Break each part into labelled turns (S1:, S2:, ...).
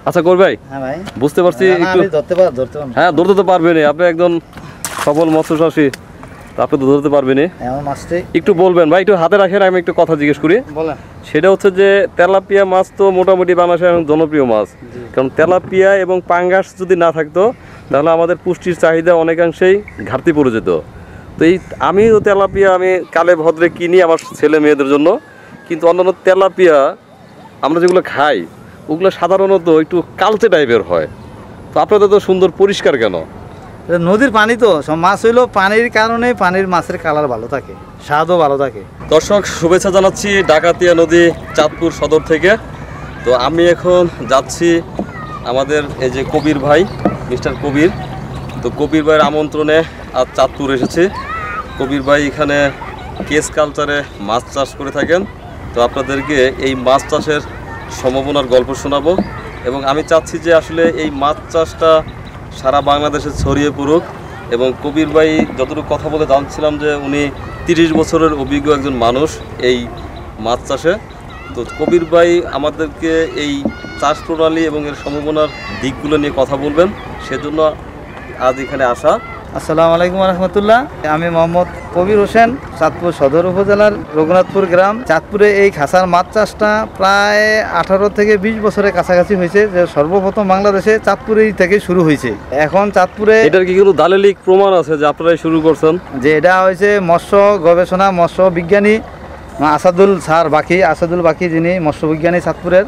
S1: আচ্ছা কবির ভাই,
S2: হ্যাঁ ভাই,
S1: বুঝতে পারছি একটু হ্যাঁ ধরতে তো পারবেন, আপনি একজন সফল মৎস্য চাষী, আপনি তো ধরতে পারবেন। একটু বলবেন ভাই, একটু হাতে রাখেন, আমি একটু কথা জিজ্ঞেস করি। সেটা হচ্ছে যে তেলাপিয়া মাছ তো মোটামুটি বাংলাদেশের এখন জনপ্রিয় মাছ, কারণ তেলাপিয়া এবং পাঙ্গাস যদি না থাকতো তাহলে আমাদের পুষ্টির চাহিদা অনেকাংশেই ঘাটতি পড়ে যেত। তো এই আমিও তেলাপিয়া আমি কালে ভদ্রে কিনি আমার ছেলে মেয়েদের জন্য, কিন্তু অন্যান্য তেলাপিয়া আমরা যেগুলো খাই ওগুলো সাধারণত একটু কালচে টাইপের হয়। তো আপনাদের তো সুন্দর পরিষ্কার কেন?
S2: নদীর পানি তো সব মাছ হইলো পানির কারণে, পানির মাছের কালার ভালো থাকে, স্বাদও ভালো থাকে।
S1: দর্শক শুভেচ্ছা জানাচ্ছি ডাকাতিয়া নদী চাঁদপুর সদর থেকে। তো আমি এখন যাচ্ছি আমাদের এই যে কবির ভাই, মিস্টার কবির। তো কবির ভাইয়ের আমন্ত্রণে আজ চাঁদপুর এসেছি। কবির ভাই এখানে কেস কালচারে মাছ চাষ করে থাকেন। তো আপনাদেরকে এই মাছ চাষের সম্ভাবনার গল্প শোনাবো, এবং আমি চাচ্ছি যে আসলে এই মাছ চাষটা সারা বাংলাদেশে ছড়িয়ে পড়ুক। এবং কবির ভাই যতটুকু কথা বলে জানছিলাম যে উনি 30 বছরের অভিজ্ঞ একজন মানুষ এই মাছ চাষে। তো কবির ভাই আমাদেরকে এই চাষ প্রণালী এবং এর সম্ভাবনার দিকগুলো নিয়ে কথা বলবেন, সেজন্য আজ এখানে আসা।
S2: আসসালামু আলাইকুম রহমতুল্লাহ। আমি মোহাম্মদ কবির হোসেন, চাঁদপুর সদর উপজেলার রঘুনাথপুর গ্রাম। চাঁদপুরে এই খাসার মাছ চাষটা প্রায় 18 থেকে 20 বছরের কাছাকাছি হয়েছে, যে সর্বপ্রথম বাংলাদেশে চাঁদপুরেই থেকে শুরু হয়েছে। এখন চাঁদপুরে
S1: এটার কি কোনো দালিলিক প্রমাণ আছে যে আপনারাই শুরু করছেন?
S2: যে এটা হয়েছে মৎস্য গবেষণা, মৎস্য বিজ্ঞানী আসাদুল বাকি যিনি মৎস্য বিজ্ঞানী চাঁদপুরের,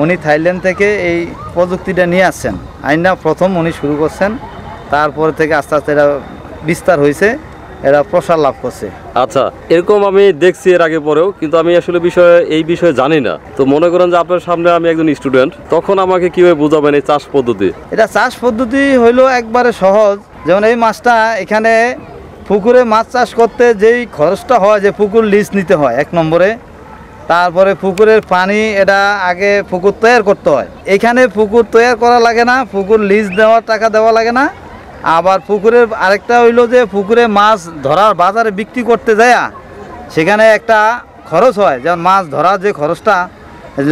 S2: উনি থাইল্যান্ড থেকে এই প্রযুক্তিটা নিয়ে আসছেন। আইনা প্রথম উনি শুরু করছেন, তারপর থেকে আস্তে আস্তে এটা বিস্তার হয়েছে, এরা প্রসার লাভ করছে।
S1: আচ্ছা, এরকম আমি দেখছি এর আগে পরেও, কিন্তু আমি আসলে এই বিষয়ে জানি না। তো মনে করেন যে আপনার সামনে আমি একজন স্টুডেন্ট, তখন আমাকে কিভাবে বুঝাবেন এই চাষ পদ্ধতি?
S2: এটা চাষ পদ্ধতি হইলো একবারে সহজ। যেমন এই মাছটা এখানে পুকুরে মাছ চাষ করতে যেই খরচটা হয়, যে পুকুর লিজ নিতে হয় 1 নম্বরে, তারপরে পুকুরের পানি এটা আগে পুকুর তৈরি করতে হয়। এখানে পুকুর তৈরি করা লাগে না, পুকুর লিজ দেওয়ার টাকা দেওয়া লাগে না। আবার পুকুরের আরেকটা হইলো যে পুকুরে মাছ ধরার বাজারে বিক্রি করতে যায়, সেখানে একটা খরচ হয়। যেমন মাছ ধরার যে খরচটা,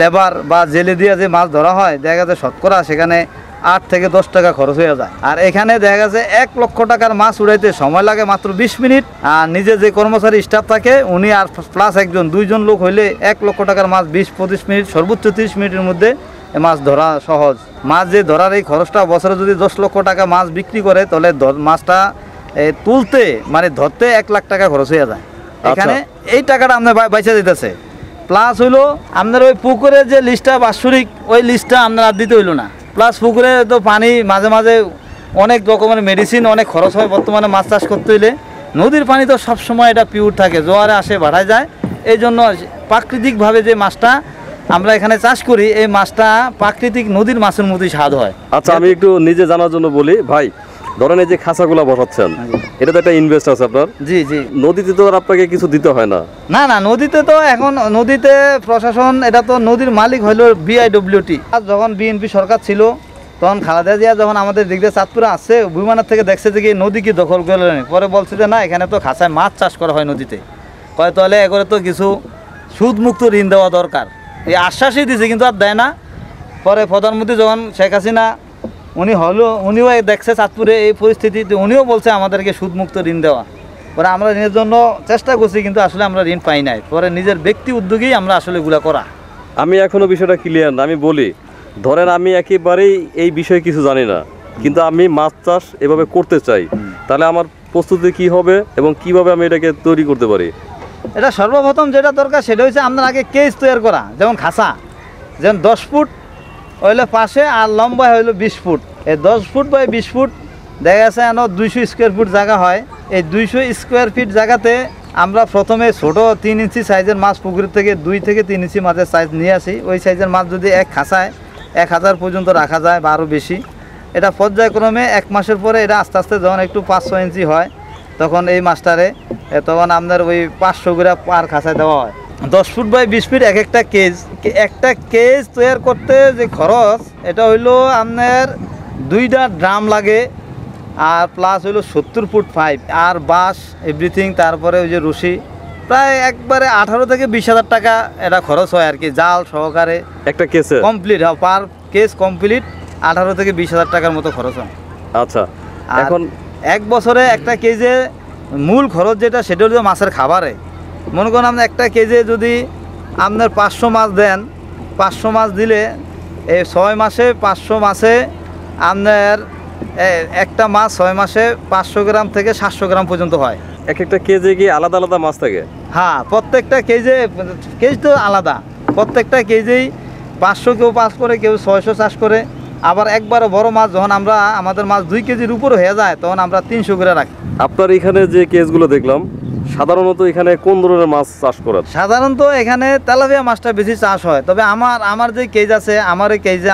S2: লেবার বা জেলে দিয়ে যে মাছ ধরা হয়, দেখা গেছে শতকরা সেখানে 8 থেকে 10 টাকা খরচ হয়ে যায়। আর এখানে দেখা গেছে 1 লক্ষ টাকার মাছ উড়াইতে সময় লাগে মাত্র 20 মিনিট। আর নিজে যে কর্মচারী স্টাফ থাকে উনি আর প্লাস একজন, 2জন লোক হইলে 1 লক্ষ টাকার মাছ 20-25 মিনিট, সর্বোচ্চ 30 মিনিটের মধ্যে মাছ ধরা সহজ। মাছ যে ধরার এই খরচটা, বছরে যদি 10 লক্ষ টাকা মাছ বিক্রি করে, তাহলে মাছটা তুলতে মানে ধরতে 1 লাখ টাকা খরচ হয়ে যায়। এখানে এই টাকাটা আপনার বাইচা দিতেছে। প্লাস হইলো আপনার ওই পুকুরের যে লিস্টটা বাৎসরিক, ওই লিস্টটা আপনার আর দিতে হইলো না। প্লাস পুকুরে তো পানি মাঝে মাঝে অনেক রকমের মেডিসিন, অনেক খরচ হয় বর্তমানে মাছ চাষ করতে হইলে। নদীর পানি তো সবসময় এটা পিওর থাকে, জোয়ারে আসে বাড়ায় যায়। এই জন্য প্রাকৃতিকভাবে যে মাছটা আমরা এখানে চাষ করি, এই মাছটা প্রাকৃতিক নদীর মাছের মতোই স্বাদ হয়।
S1: আচ্ছা, আমি একটু নিজে জানার জন্য বলি ভাই, ধরেন এই যে খাঁচাগুলা বসাচ্ছেন, এটা তো একটা ইনভেস্ট আছে আপনার।
S2: জি জি।
S1: নদীতে তো আর আপনাকে কিছু দিতে হয় না?
S2: না না, নদীতে তো এখন নদীতে প্রশাসন, এটা তো নদীর মালিক হইল BIWT। যখন বিএনপি সরকার ছিল, তখন খালেদা জিয়া যখন আমাদের দিক দিয়ে চাঁদপুরে আসছে, বিমানের থেকে দেখছে যে কি নদী কি দখল করে, পরে বলছে যে না, এখানে তো খাঁচায় মাছ চাষ করা হয় নদীতে, কয় তাহলে এগুলো তো কিছু সুদমুক্ত ঋণ দেওয়া দরকার। এই আশ্বাসই দিছে, কিন্তু আর দেয় না। পরে প্রধানমন্ত্রী যখন শেখ হাসিনা উনিও দেখছে চাঁদপুরে এই পরিস্থিতিতে, উনিও বলছে আমাদেরকে সুদমুক্ত ঋণ দেওয়া। পরে আমরা ঋণের জন্য চেষ্টা করছি, কিন্তু আসলে আমরা ঋণ পাই নাই। পরে নিজের ব্যক্তি উদ্যোগেই আমরা আসলে এগুলা করা।
S1: আমি এখনো বিষয়টা ক্লিয়ার না। আমি বলি, ধরেন আমি একেবারেই এই বিষয়ে কিছু জানি না, কিন্তু আমি মাছ চাষ এভাবে করতে চাই, তাহলে আমার প্রস্তুতি কি হবে এবং কিভাবে আমি এটাকে তৈরি করতে পারি?
S2: এটা সর্বপ্রথম যেটা দরকার সেটা হচ্ছে আপনার আগে কেজ তৈরি করা। যেমন খাঁচা, যেমন 10 ফুট হইলে পাশে, আর লম্বা হইলো 20 ফুট। এই 10 ফুট বা 20 ফুট দেখা যাচ্ছে 200 স্কোয়ার ফুট জায়গা হয়। এই 200 স্কোয়ার ফিট জায়গাতে আমরা প্রথমে ছোটো 3 ইঞ্চি সাইজের মাছ পুকুরের থেকে 2 থেকে 3 ইঞ্চি মাছের সাইজ নিয়ে আসি। ওই সাইজের মাছ যদি এক খাঁচায় 1000 পর্যন্ত রাখা যায় বা আরও বেশি, এটা পর্যায়ক্রমে 1 মাসের পরে এটা আস্তে আস্তে যখন একটু 5-6 ইঞ্চি হয়, তখন এই মাছটারে তখন আপনার ওই 500 করে পার খাঁচায় দেওয়া হয়। 10 ফুট বাই 20 ফিট একটা কেজ তৈরি করতে যে খরচ, এটা হইলো আপনার 2টা ড্রাম লাগে, আর প্লাস হইলো 70 ফুট পাইপ আর বাঁশ এভরিথিং, তারপরে ওই যে রশি, প্রায় একবারে 18 থেকে 20 হাজার টাকা এটা খরচ হয় আর কি, জাল সহকারে
S1: একটা কেসে
S2: কমপ্লিট হয়। কেজ কমপ্লিট 18 থেকে 20,000 টাকার মতো খরচ হয়।
S1: আচ্ছা,
S2: আর
S1: এখন
S2: এক বছরে একটা কেজে মূল খরচ যেটা সেটা হলো মাছের খাবারে। মনে করেন আপনি একটা কেজে যদি আপনার 500 মাছ দেন, 500 মাছ দিলে এই 6 মাসে 500 মাসে আপনার একটা মাছ 6 মাসে 500 গ্রাম থেকে 700 গ্রাম পর্যন্ত হয়।
S1: এক একটা কেজে কি আলাদা আলাদা মাছ থাকে?
S2: হ্যাঁ, প্রত্যেকটা কেজ তো আলাদা, প্রত্যেকটা কেজেই 500 কেউ 5 করে, কেউ 600 চাষ করে। আবার একবারে বড় মাছ যখন আমাদের মাছ 2 কেজির উপর হয়ে যায় তখন আমরা 300 করে রাখি।
S1: আপনার এখানে যে কেজগুলো দেখলাম, সাধারণত এখানে কোন ধরনের মাছ চাষ করেন?
S2: সাধারণত এখানে তেলাপিয়া মাছটা বেশি চাষ হয়, তবে আমার যে কেজ আছে, আমার এই কেজে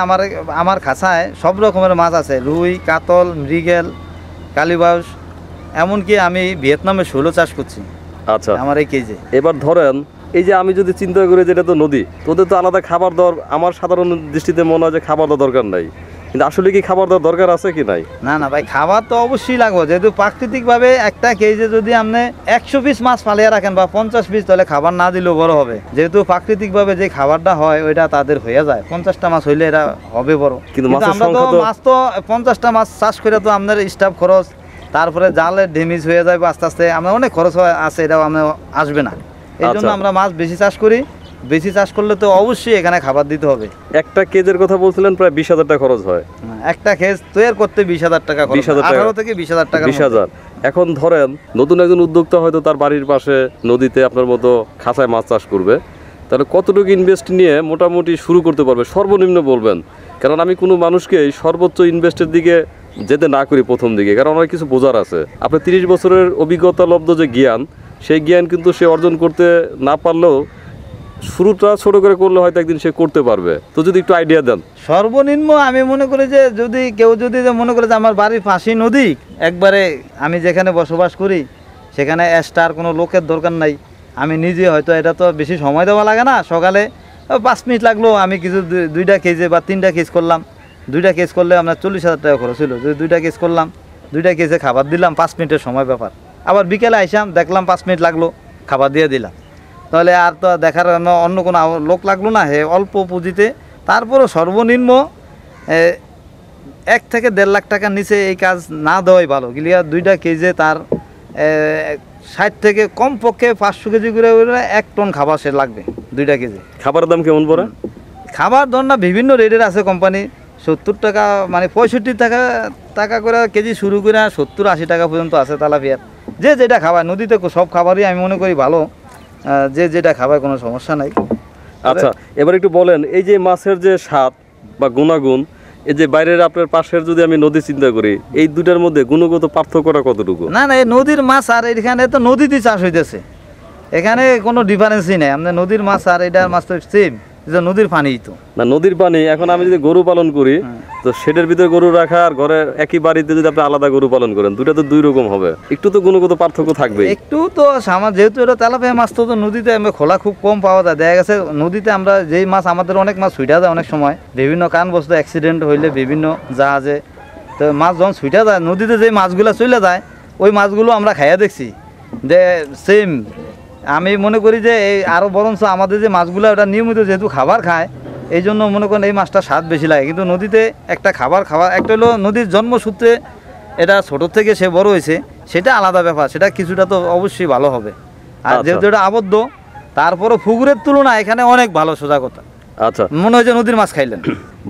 S2: আমার খাঁচায় সব রকমের মাছ আছে, রুই, কাতল, মৃগেল, কালীবাউস, এমনকি আমি ভিয়েতনামের শৈল চাষ করছি
S1: আচ্ছা,
S2: আমার এই কেজে।
S1: এবার ধরেন এই যে আমি যদি চিন্তা করি যেটা তো নদী, তোদের তো আলাদা খাবার দর, আমার সাধারণ দৃষ্টিতে মনে হয় যে খাবার দেওয়ার দরকার নাই, কিন্তু আসলে কি খাবার দেওয়ার দরকার আছে কি নাই?
S2: না না ভাই, খাবার তো অবশ্যই লাগবে, যেহেতু প্রাকৃতিকভাবে একটা কেজে যদি আপনি 100 পিস মাছ ফালিয়ে রাখেন বা 50 পিস, তাহলে খাবার না দিলেও বড় হবে। যেহেতু প্রাকৃতিকভাবে যে খাবারটা হয় ওইটা তাদের হয়ে যায়, 50টা মাছ হইলে এরা হবে বড়।
S1: কিন্তু
S2: কিন্তু আমরা তো মাছ তো 50টা মাছ চাষ করে তো আপনার স্টাফ খরচ, তারপরে জালের ড্যামেজ হয়ে যাবে আস্তে আস্তে, আমরা অনেক খরচ আছে, এটাও আমরা আসবে না। এই জন্য আমরা মাছ বেশি চাষ করি। বেশি চাষ করলে তো অবশ্যই এখানে খাবার দিতে হবে।
S1: একটা কেজের কথা বলছিলেন প্রায় 20,000 টাকা খরচ হয়।
S2: একটা কেজ তৈরি করতে 20,000 টাকা খরচ,
S1: 20,000
S2: 18 থেকে 20,000 টাকা।
S1: 20,000। এখন ধরেন নতুন একজন উদ্যোক্তা হয়তো তার বাড়ির পাশে নদীতে আপনার মতো খাঁচায় মাছ চাষ করবে, তাহলে কতটুকু ইনভেস্ট নিয়ে মোটামুটি শুরু করতে পারবে সর্বনিম্ন বলবেন? কারণ আমি কোনো মানুষকে সর্বোচ্চ ইনভেস্টের দিকে যেতে না করি প্রথম দিকে, কারণ অনেক কিছু বোঝার আছে। আপনি 30 বছরের অভিজ্ঞতা লব্ধ যে জ্ঞান, সেই জ্ঞান কিন্তু সে অর্জন করতে না পারলেও শুরুটা ছোট করে করলে হয়তো একদিন সে করতে পারবে। তো যদি একটু আইডিয়া দেন।
S2: সর্বনিম্ন আমি মনে করি যে যদি কেউ মনে করে যে আমার বাড়ির পাশেই নদী, একবারে আমি যেখানে বসবাস করি সেখানে এক্সট্রা কোনো লোকের দরকার নাই, আমি নিজে হয়তো, এটা তো বেশি সময় দেওয়া লাগে না, সকালে 5 মিনিট লাগলো, আমি কিছু 2টা কেজে বা 3টা কেজ করলাম। 2টা কেজ করলে আপনার 40,000 টাকা খরচ হলো। যদি 2টা কেজ করলাম, 2টা কেজে খাবার দিলাম, 5 মিনিটের সময় ব্যাপার। আবার বিকেলে আইসাম, দেখলাম 5 মিনিট লাগলো, খাবার দিয়ে দিলাম, তাহলে আর তো দেখার অন্য কোনো লোক লাগলো না, হে অল্প পুঁজিতে। তারপরও সর্বনিম্ন 1 থেকে 1.5 লাখ টাকার নিচে এই কাজ না দেওয়াই ভালো। গিলিয়া 2টা কেজে তার 60 থেকে কমপক্ষে 500 কেজি করে 1 টন খাবার সে লাগবে 2টা কেজি।
S1: খাবারের দাম কেমন পড়ে?
S2: খাবার ধর না বিভিন্ন রেটের আছে, কোম্পানি 70 টাকা মানে 65 টাকা করে কেজি শুরু করে 70-80 টাকা পর্যন্ত আছে তেলাপিয়ার। যে যেটা খাবার, নদীতে সব খাবারই আমি মনে করি ভালো, যে যেটা খাবার কোনো সমস্যা নাই।
S1: আচ্ছা, এবার একটু বলেন এই যে মাছের যে স্বাদ বা গুণাগুণ, এই যে বাইরের আপনার পাশের যদি আমি নদী চিন্তা করি, এই দুটার মধ্যে গুণগত পার্থক্যটা কতটুকু?
S2: না না, এই নদীর মাছ আর এখানে তো নদীতে চাষ হইতেছে, এখানে কোনো ডিফারেন্সই নেই। আপনার নদীর মাছ আর এটার মাছ তো সেম, যে নদীর পানিই তো।
S1: না, নদীর পানি। এখন আমি যদি গরু পালন করি, তো শেডের ভিতরে গরু রাখা আর ঘরে একই বাড়িতে যদি আপনি আলাদা গরু পালন করেন, দুটা তো 2 রকম হবে, একটু তো গুণগত পার্থক্য থাকবে।
S2: একটু তো যেহেতু এটা তেলাপিয়া মাছ, তো নদীতে আমরা খোলা খুব কম পাওয়া যায়। দেখা গেছে নদীতে আমরা যেই মাছ, আমাদের অনেক মাছ ছুটা যায় অনেক সময়, বিভিন্ন কারণবশত অ্যাক্সিডেন্ট হইলে বিভিন্ন জাহাজে, তো মাছ যখন ছুটা যায় নদীতে, যেই মাছগুলো চলে যায় ওই মাছগুলো আমরা খাইয়া দেখছি যে সেম। আমি মনে করি যে এই আরও বরঞ্চ আমাদের যে মাছগুলো ওটা নিয়মিত যেহেতু খাবার খায়, এই জন্য মনে করেন এই মাছটা স্বাদ বেশি লাগে। কিন্তু নদীতে একটা খাবার একটা হলো নদীর জন্মসূত্রে, এটা ছোটোর থেকে সে বড় হয়েছে, সেটা আলাদা ব্যাপার, সেটা কিছুটা তো অবশ্যই ভালো হবে। আর যেহেতু এটা আবদ্ধ, তারপরও পুকুরের তুলনায় এখানে অনেক ভালো, সোজা কথা।
S1: আচ্ছা,
S2: মনে হয় যে নদীর মাছ খাইলেন।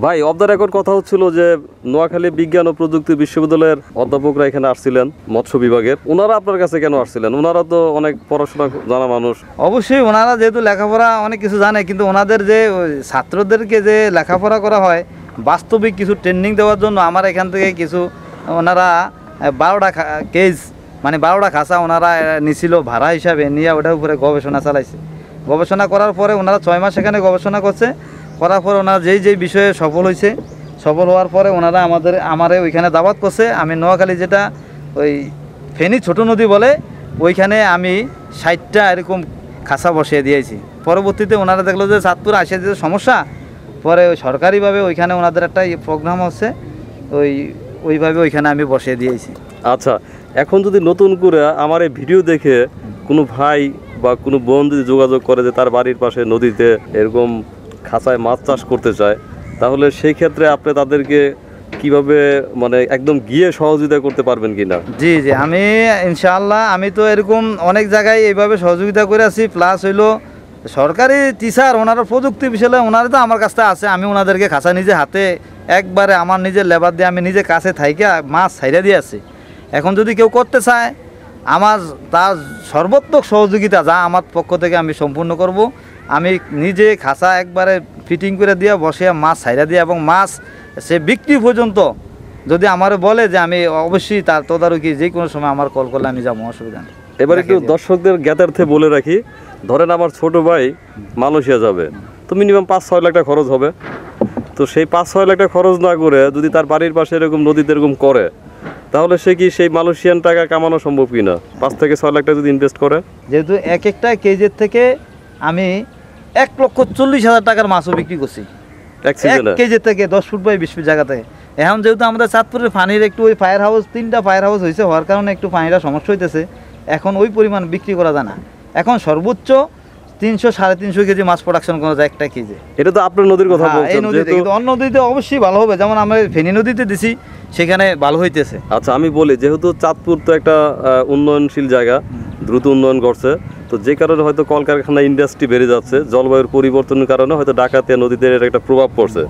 S1: ভাই, অফ দ্য রেকর্ড কথা হচ্ছিল যে নোয়াখালী বিজ্ঞান ও প্রযুক্তি বিশ্ববিদ্যালয়ের অধ্যাপকরা এখানে আসছিলেন মৎস্য বিভাগের, ওনারা আপনার কাছে কেন আসছিলেন? ওনারা তো অনেক পড়াশোনা জানা মানুষ।
S2: অবশ্যই ওনারা যেহেতু লেখাপড়া অনেক কিছু জানে, কিন্তু ওনাদের যে ছাত্রদেরকে যে লেখাপড়া করা হয় বাস্তবিক কিছু ট্রেনিং দেওয়ার জন্য আমার এখান থেকে কিছু, ওনারা 12টা কেজ মানে 12টা খাঁচা ওনারা নিছিল ভাড়া হিসাবে, নিয়ে ওটার উপরে গবেষণা চালাইছে। গবেষণা করার পরে ওনারা 6 মাস এখানে গবেষণা করছে, করার পরে ওনারা যেই বিষয়ে সফল হয়েছে, সফল হওয়ার পরে ওনারা আমারে ওইখানে দাওয়াত করছে। আমি নোয়াখালী যেটা ওই ফেনী ছোট নদী বলে, ওইখানে আমি 60টা এরকম খাঁচা বসিয়ে দিয়েছি। পরবর্তীতে ওনারা দেখলো যে চাঁদপুর আসে যে সমস্যা, পরে ওই সরকারিভাবে ওইখানে ওনাদের একটা প্রোগ্রাম হচ্ছে, ওইভাবে ওইখানে আমি বসিয়ে দিয়েছি।
S1: আচ্ছা, এখন যদি নতুন করে আমার এই ভিডিও দেখে কোনো ভাই বা কোনো বোন যদি যোগাযোগ করে যে তার বাড়ির পাশে নদীতে এরকম খাঁচায় মাছ চাষ করতে চায়, তাহলে সেই ক্ষেত্রে আপনি তাদেরকে কিভাবে মানে একদম গিয়ে সহযোগিতা করতে পারবেন কিনা?
S2: জি জি, আমি ইনশাআল্লাহ আমি তো এরকম অনেক জায়গায় এইভাবে সহযোগিতা করে আছি। প্লাস হইলো সরকারি টিচার ওনারা প্রযুক্তি বিষয়ে ওনারা তো আমার কাছে আছে, আমি ওনাদেরকে খাঁচা নিজে হাতে একবারে আমার নিজের লেবার দিয়ে আমি নিজে কাছে থাইকা মাছ ছাইড়া দিয়ে আছি। এখন যদি কেউ করতে চায় আমার তার সর্বাত্মক সহযোগিতা যা আমার পক্ষ থেকে আমি সম্পূর্ণ করব। আমি নিজে খাঁচা একবারে ফিটিং করে দিয়ে বসে মাছ ছাইড়া দিয়ে এবং মাছ সে বিক্রি পর্যন্ত যদি আমার বলে যে আমি অবশ্যই তার তদারকি যে কোনো সময় আমার কল করলে আমি যাবো, অসুবিধা নেই।
S1: এবার একটু দর্শকদের জ্ঞাতার্থে বলে রাখি, ধরেন আমার ছোট ভাই মালয়েশিয়া যাবে, তো মিনিমাম 5-6 লাখ টাকা খরচ হবে। তো সেই 5-6 লাখ টাকা খরচ না করে যদি তার বাড়ির পাশে এরকম নদীতে এরকম করে, তাহলে সে কি সেই মালয়েশিয়ান টাকা কামানো সম্ভব কিনা? 5 থেকে 6 লাখ টাকা যদি ইনভেস্ট করে,
S2: যেহেতু এক একটা কেজির থেকে আমি 1,40,000 টাকার মাছও বিক্রি করছি
S1: এক
S2: এক
S1: সিজনে।
S2: কেজি থেকে 10 ফুট বাই 20 ফুট জায়গাতে। এখন যেহেতু আমাদের চাঁদপুরের পানির একটু ওই ফায়ার হাউস 3টা ফায়ার হাউস হয়েছে, হওয়ার কারণে একটু পানিটা সমস্যা হইতেছে, এখন ওই পরিমাণ বিক্রি করা যায় না। এখন সর্বোচ্চ 300-350 কেজি মাছ প্রোডাকশন করা যায় একটা কেজি।
S1: এটা তো আপনার নদীর কথা
S2: হ্যাঁ, এই
S1: বলছেন,
S2: নদীতে,
S1: যেহেতু
S2: কিন্তু অন্য নদীতে অবশ্যই ভালো হবে, যেমন আমরা ফেনী নদীতে দিছি সেখানে ভালো হইতেছে।
S1: আচ্ছা আমি বলি, যেহেতু চাঁদপুর তো একটা উন্নয়নশীল জায়গা, দ্রুত উন্নয়ন করছে, তো যে কারণে হয়তো কলকারখানা ইন্ডাস্ট্রি বেড়ে যাচ্ছে, জলবায়ুর পরিবর্তনের কারণে হয়তো ডাকাতিয়া নদীতে এর একটা প্রভাব পড়ছে,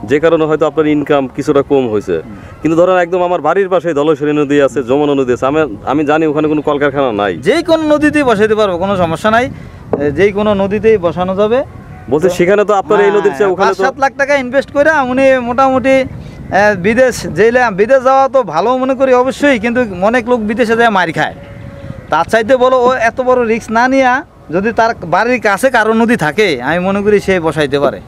S1: যে কারণে হয়তো আপনার ইনকাম কিছুটা কম হয়েছে। কিন্তু ধরেন একদম আমার বাড়ির পাশে ধলেশ্বরী নদী আছে, যমুনা নদী আছে, আমি জানি ওখানে কোনো কলকারখানা নাই।
S2: যে কোনো নদীতেই বসাইতে পারবো, কোনো সমস্যা নাই, যে কোনো নদীতেই বসানো যাবে।
S1: বলছে সেখানে তো আপনার এই নদীর চেয়ে ওখানে তো
S2: 5-7 লাখ টাকা ইনভেস্ট করে উনি মোটামুটি বিদেশ জেলে বিদেশ যাওয়া তো ভালো মনে করি অবশ্যই, কিন্তু অনেক লোক বিদেশে যায় মার খায়। তার চাইতে বলো ও এত বড় রিস্ক না নিয়ে যদি তার বাড়ির কাছে কারো নদী থাকে, আমি মনে করি সে বসাইতে পারে।